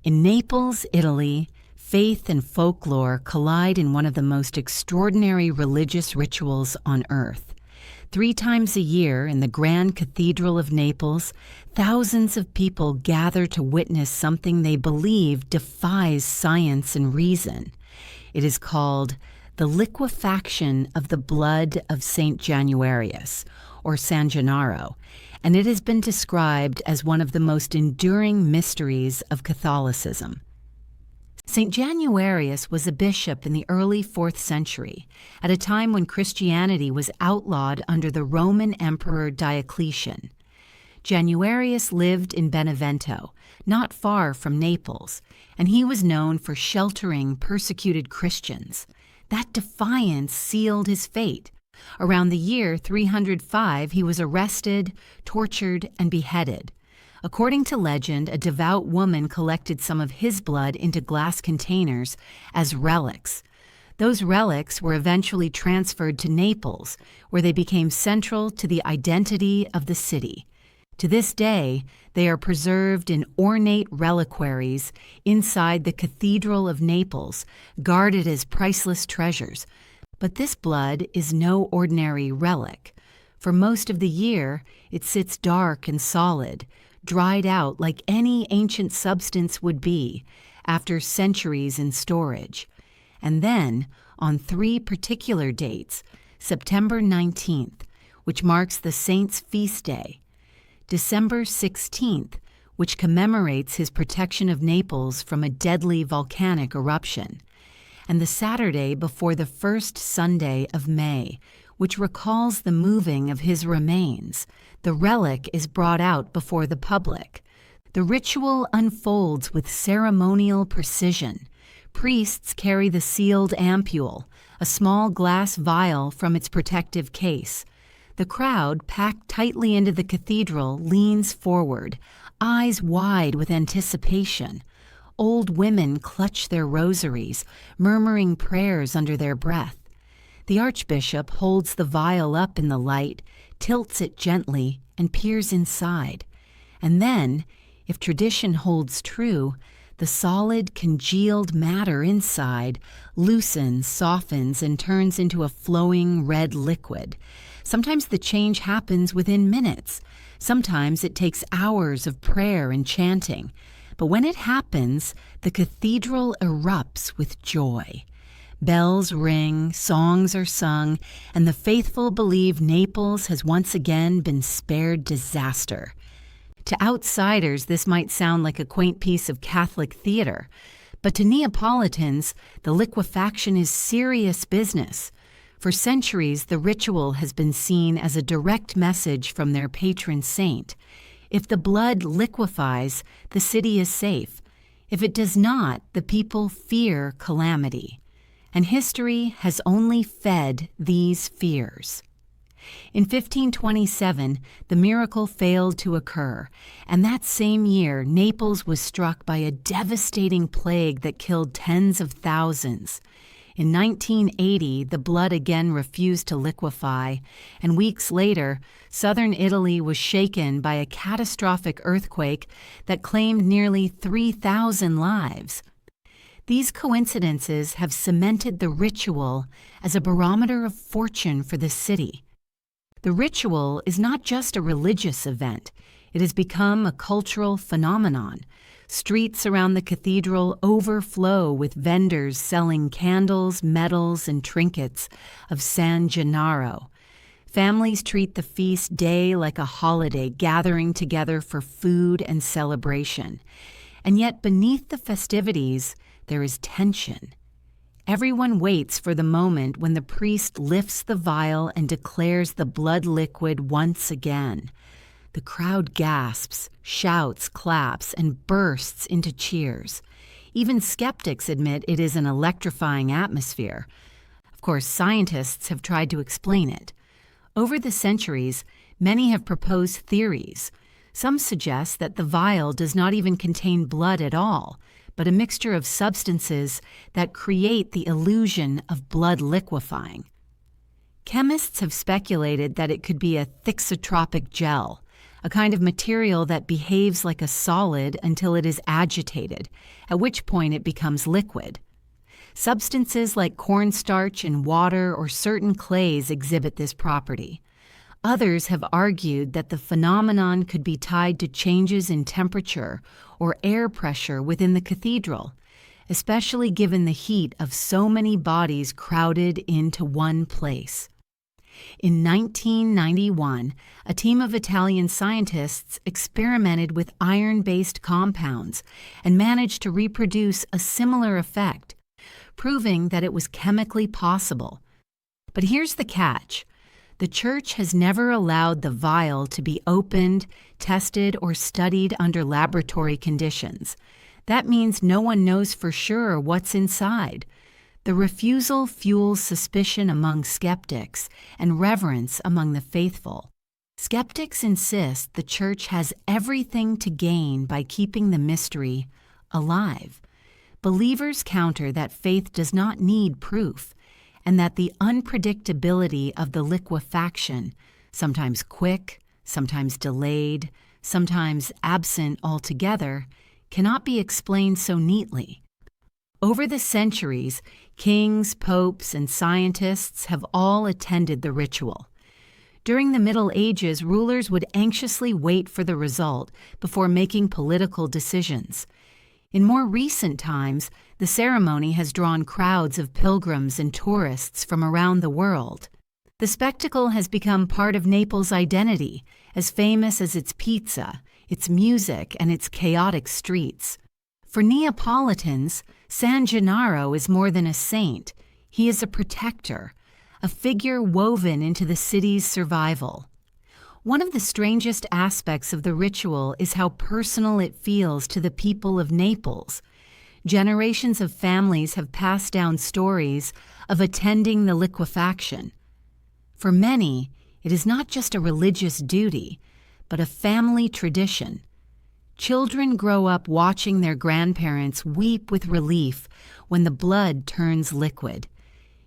In Naples, Italy, faith and folklore collide in one of the most extraordinary religious rituals on earth. 3 times a year in the Grand Cathedral of Naples, thousands of people gather to witness something they believe defies science and reason. It is called the Liquefaction of the Blood of Saint Januarius, or San Gennaro, and it has been described as one of the most enduring mysteries of Catholicism. Saint Januarius was a bishop in the early 4th century, at a time when Christianity was outlawed under the Roman Emperor Diocletian. Januarius lived in Benevento, not far from Naples, and he was known for sheltering persecuted Christians. That defiance sealed his fate. Around the year 305, he was arrested, tortured, and beheaded. According to legend, a devout woman collected some of his blood into glass containers as relics. Those relics were eventually transferred to Naples, where they became central to the identity of the city. To this day, they are preserved in ornate reliquaries inside the Cathedral of Naples, guarded as priceless treasures. But this blood is no ordinary relic. For most of the year, it sits dark and solid, dried out like any ancient substance would be, after centuries in storage. And then, on 3 particular dates, September 19th, which marks the saint's feast day, December 16th, which commemorates his protection of Naples from a deadly volcanic eruption, and the Saturday before the first Sunday of May, which recalls the moving of his remains. The relic is brought out before the public. The ritual unfolds with ceremonial precision. Priests carry the sealed ampule, a small glass vial from its protective case. The crowd, packed tightly into the cathedral, leans forward, eyes wide with anticipation. Old women clutch their rosaries, murmuring prayers under their breath. The archbishop holds the vial up in the light, tilts it gently, and peers inside. And then, if tradition holds true, the solid, congealed matter inside loosens, softens, and turns into a flowing red liquid. Sometimes the change happens within minutes. Sometimes it takes hours of prayer and chanting. But when it happens, the cathedral erupts with joy. Bells ring, songs are sung, and the faithful believe Naples has once again been spared disaster. To outsiders, this might sound like a quaint piece of Catholic theater, but to Neapolitans, the liquefaction is serious business. For centuries, the ritual has been seen as a direct message from their patron saint. If the blood liquefies, the city is safe. If it does not, the people fear calamity. And history has only fed these fears. In 1527, the miracle failed to occur, and that same year, Naples was struck by a devastating plague that killed tens of thousands. In 1980, the blood again refused to liquefy, and weeks later, southern Italy was shaken by a catastrophic earthquake that claimed nearly 3,000 lives. These coincidences have cemented the ritual as a barometer of fortune for the city. The ritual is not just a religious event. It has become a cultural phenomenon. Streets around the cathedral overflow with vendors selling candles, medals, and trinkets of San Gennaro. Families treat the feast day like a holiday, gathering together for food and celebration. And yet beneath the festivities, there is tension. Everyone waits for the moment when the priest lifts the vial and declares the blood liquid once again. The crowd gasps, shouts, claps, and bursts into cheers. Even skeptics admit it is an electrifying atmosphere. Of course, scientists have tried to explain it. Over the centuries, many have proposed theories. Some suggest that the vial does not even contain blood at all, but a mixture of substances that create the illusion of blood liquefying. Chemists have speculated that it could be a thixotropic gel, a kind of material that behaves like a solid until it is agitated, at which point it becomes liquid. Substances like cornstarch in water or certain clays exhibit this property. Others have argued that the phenomenon could be tied to changes in temperature or air pressure within the cathedral, especially given the heat of so many bodies crowded into one place. In 1991, a team of Italian scientists experimented with iron-based compounds and managed to reproduce a similar effect, proving that it was chemically possible. But here's the catch. The Church has never allowed the vial to be opened, tested, or studied under laboratory conditions. That means no one knows for sure what's inside. The refusal fuels suspicion among skeptics and reverence among the faithful. Skeptics insist the Church has everything to gain by keeping the mystery alive. Believers counter that faith does not need proof, and that the unpredictability of the liquefaction, sometimes quick, sometimes delayed, sometimes absent altogether, cannot be explained so neatly. Over the centuries, kings, popes, and scientists have all attended the ritual. During the Middle Ages, rulers would anxiously wait for the result before making political decisions. In more recent times, the ceremony has drawn crowds of pilgrims and tourists from around the world. The spectacle has become part of Naples' identity, as famous as its pizza, its music, and its chaotic streets. For Neapolitans, San Gennaro is more than a saint. He is a protector, a figure woven into the city's survival. One of the strangest aspects of the ritual is how personal it feels to the people of Naples. Generations of families have passed down stories of attending the liquefaction. For many, it is not just a religious duty, but a family tradition. Children grow up watching their grandparents weep with relief when the blood turns liquid.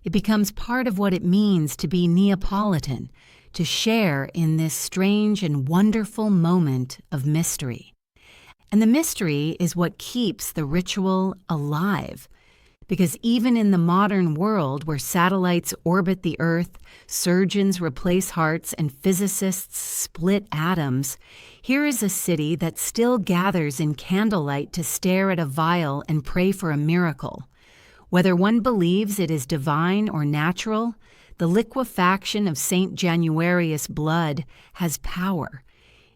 It becomes part of what it means to be Neapolitan, to share in this strange and wonderful moment of mystery. And the mystery is what keeps the ritual alive. Because even in the modern world where satellites orbit the Earth, surgeons replace hearts, and physicists split atoms, here is a city that still gathers in candlelight to stare at a vial and pray for a miracle. Whether one believes it is divine or natural, the liquefaction of Saint Januarius' blood has power.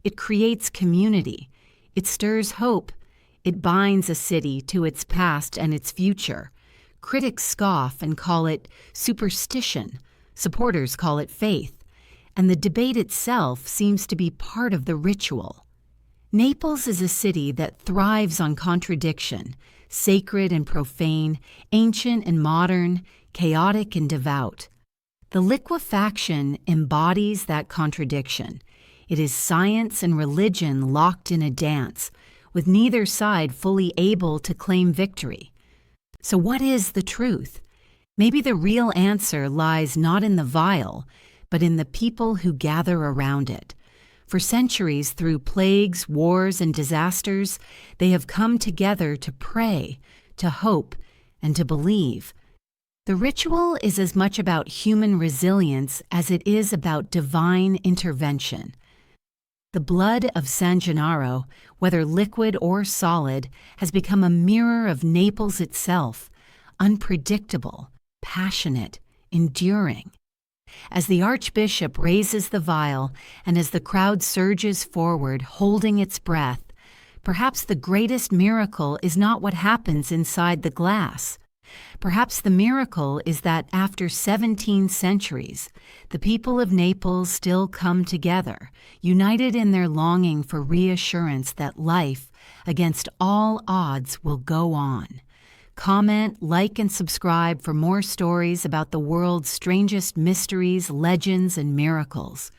It creates community. It stirs hope. It binds a city to its past and its future. Critics scoff and call it superstition. Supporters call it faith. And the debate itself seems to be part of the ritual. Naples is a city that thrives on contradiction, sacred and profane, ancient and modern, chaotic and devout. The liquefaction embodies that contradiction. It is science and religion locked in a dance, with neither side fully able to claim victory. So what is the truth? Maybe the real answer lies not in the vial, but in the people who gather around it. For centuries, through plagues, wars, and disasters, they have come together to pray, to hope, and to believe. The ritual is as much about human resilience as it is about divine intervention. The blood of San Gennaro, whether liquid or solid, has become a mirror of Naples itself, unpredictable, passionate, enduring. As the Archbishop raises the vial and as the crowd surges forward, holding its breath, perhaps the greatest miracle is not what happens inside the glass. Perhaps the miracle is that after 17 centuries, the people of Naples still come together, united in their longing for reassurance that life, against all odds, will go on. Comment, like, and subscribe for more stories about the world's strangest mysteries, legends, and miracles.